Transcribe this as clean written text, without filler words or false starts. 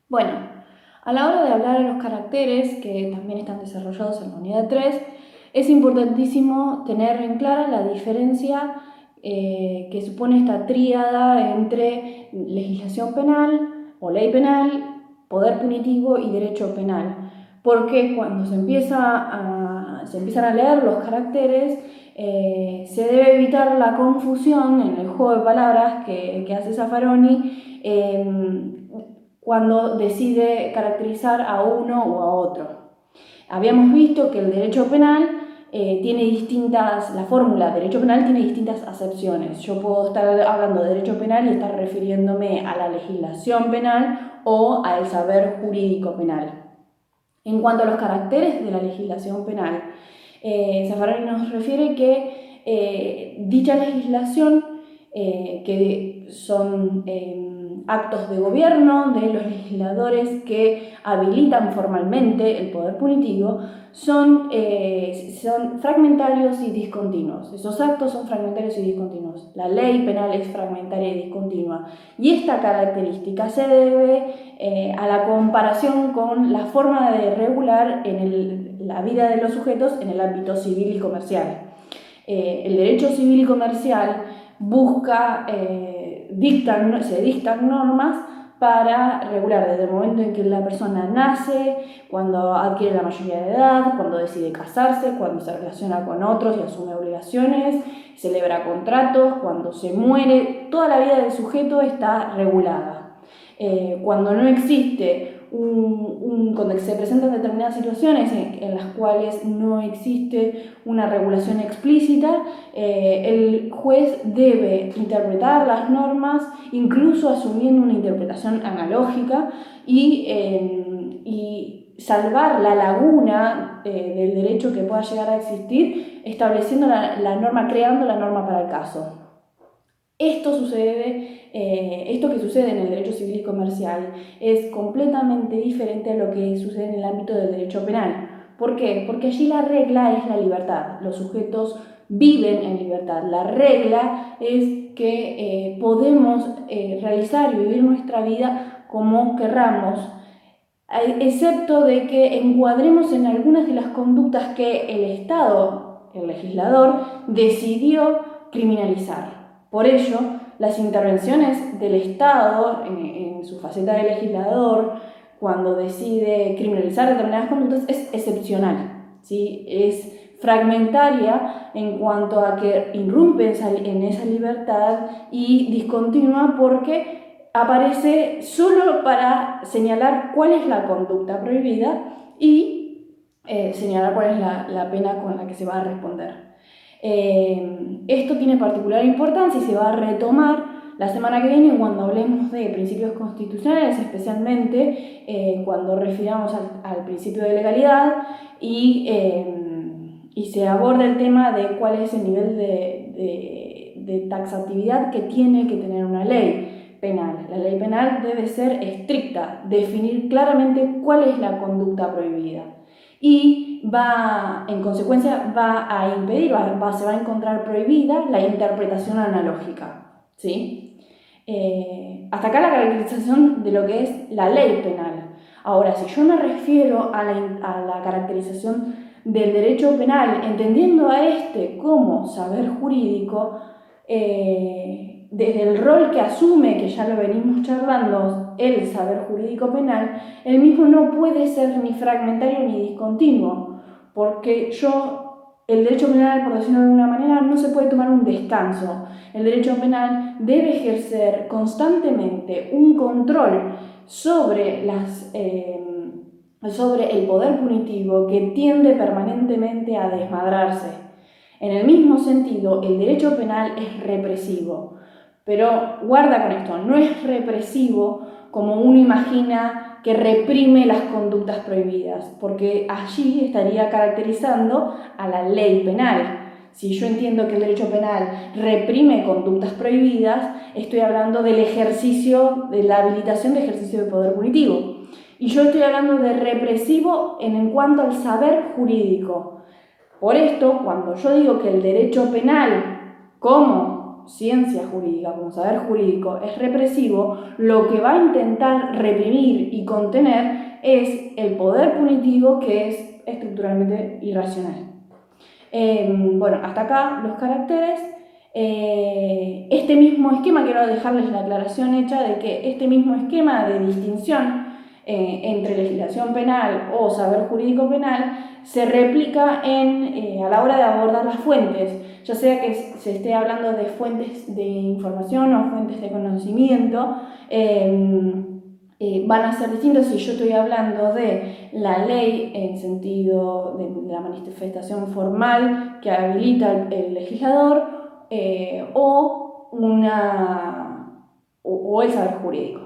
Bueno, a la hora de hablar de los caracteres, que también están desarrollados en la unidad 3, es importantísimo tener en clara la diferencia que supone esta tríada entre legislación penal o ley penal, poder punitivo y derecho penal. Porque cuando se empiezan a leer los caracteres, se debe evitar la confusión en el juego de palabras que hace Zaffaroni cuando decide caracterizar a uno o a otro. Habíamos visto que el derecho penal la fórmula derecho penal tiene distintas acepciones. Yo puedo estar hablando de derecho penal y estar refiriéndome a la legislación penal o al saber jurídico penal. En cuanto a los caracteres de la legislación penal, Zaffaroni nos refiere que dicha legislación, que son actos de gobierno de los legisladores que habilitan formalmente el poder punitivo, son fragmentarios y discontinuos. Esos actos son fragmentarios y discontinuos. La ley penal es fragmentaria y discontinua. Y esta característica se debe a la comparación con la forma de regular la vida de los sujetos en el ámbito civil y comercial. El derecho civil y comercial se dictan normas para regular desde el momento en que la persona nace, cuando adquiere la mayoría de edad, cuando decide casarse, cuando se relaciona con otros y asume obligaciones, celebra contratos, cuando se muere. Toda la vida del sujeto está regulada. Cuando no existe cuando se presentan determinadas situaciones en las cuales no existe una regulación explícita, el juez debe interpretar las normas, incluso asumiendo una interpretación analógica, y salvar la laguna del derecho que pueda llegar a existir, estableciendo creando la norma para el caso. Esto que sucede en el derecho civil y comercial es completamente diferente a lo que sucede en el ámbito del derecho penal. ¿Por qué? Porque allí la regla es la libertad. Los sujetos viven en libertad. La regla es que podemos realizar y vivir nuestra vida como querramos, excepto de que encuadremos en algunas de las conductas que el Estado, el legislador, decidió criminalizar. Por ello, las intervenciones del Estado en su faceta de legislador, cuando decide criminalizar determinadas conductas, es excepcional, ¿sí? Es fragmentaria en cuanto a que irrumpe en esa libertad y discontinua porque aparece solo para señalar cuál es la conducta prohibida y señalar cuál es la pena con la que se va a responder. Esto tiene particular importancia y se va a retomar la semana que viene cuando hablemos de principios constitucionales, especialmente cuando refiramos al principio de legalidad y se aborda el tema de cuál es el nivel de taxatividad que tiene que tener una ley penal. La ley penal debe ser estricta, definir claramente cuál es la conducta prohibida. Y en consecuencia, va a impedir, se va a encontrar prohibida la interpretación analógica, ¿sí? Hasta acá la caracterización de lo que es la ley penal. Ahora, si yo me refiero a la caracterización del derecho penal, entendiendo a este como saber jurídico, desde el rol que asume, que ya lo venimos charlando, el saber jurídico penal, el mismo no puede ser ni fragmentario ni discontinuo, porque el derecho penal, por decirlo de alguna manera, no se puede tomar un descanso. El derecho penal debe ejercer constantemente un control sobre el poder punitivo que tiende permanentemente a desmadrarse. En el mismo sentido, el derecho penal es represivo, pero guarda con esto, no es represivo como uno imagina que reprime las conductas prohibidas, porque allí estaría caracterizando a la ley penal. Si yo entiendo que el derecho penal reprime conductas prohibidas, estoy hablando de la habilitación de ejercicio de poder punitivo. Y yo estoy hablando de represivo en cuanto al saber jurídico. Por esto, cuando yo digo que el derecho penal, como ciencia jurídica, como saber jurídico, es represivo, lo que va a intentar reprimir y contener es el poder punitivo, que es estructuralmente irracional. Bueno, hasta acá los caracteres. Este mismo esquema, quiero dejarles la aclaración hecha de que este mismo esquema de distinción entre legislación penal o saber jurídico penal se replica a la hora de abordar las fuentes, ya sea que se esté hablando de fuentes de información o fuentes de conocimiento. Van a ser distintos si yo estoy hablando de la ley en sentido de la manifestación formal que habilita el legislador o el saber jurídico.